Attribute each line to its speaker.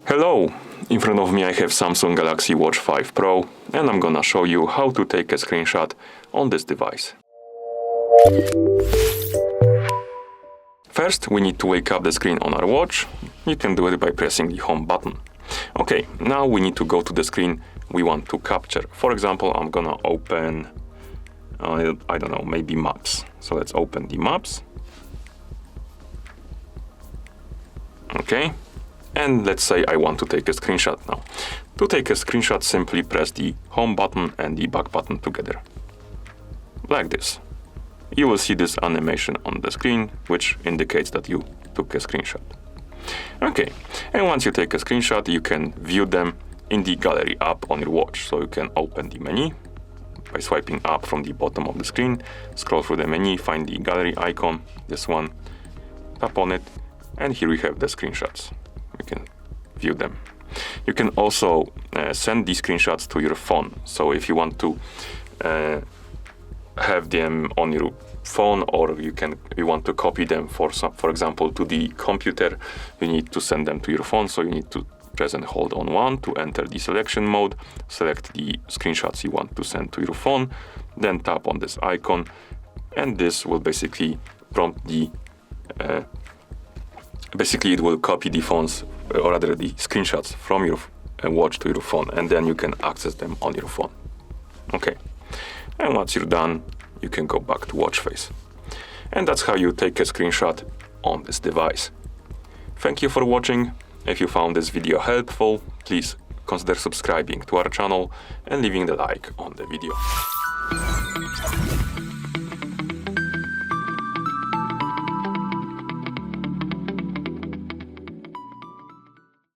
Speaker 1: Hello! In front of me I have Samsung Galaxy Watch 5 Pro and I'm gonna show you how to take a screenshot on this device. First, we need to wake up the screen on our watch. You can do it by pressing the home button. Okay, now we need to go to the screen we want to capture. For example, I'm gonna open, I don't know, maybe maps. So let's open the maps. Okay. And let's say I want to take a screenshot now. To take a screenshot, simply press the home button and the back button together. Like this. You will see this animation on the screen, which indicates that you took a screenshot. Okay, and once you take a screenshot, you can view them in the gallery app on your watch. So you can open the menu by swiping up from the bottom of the screen, scroll through the menu, find the gallery icon, this one, tap on it, and here we have the screenshots. You can view them. You can also send these screenshots to your phone. So if you want to have them on your phone, or you want to copy them for example to the computer, you need to send them to your phone. So you need to press and hold on one to enter the selection mode, select the screenshots you want to send to your phone, then tap on this icon, and this will basically prompt the basically it will copy the phones, or rather the screenshots from your watch to your phone, and then you can access them on your phone. Okay, and once you're done, you can go back to watch face. And that's how you take a screenshot on this device. Thank you for watching. If you found this video helpful, please consider subscribing to our channel and leaving the like on the video.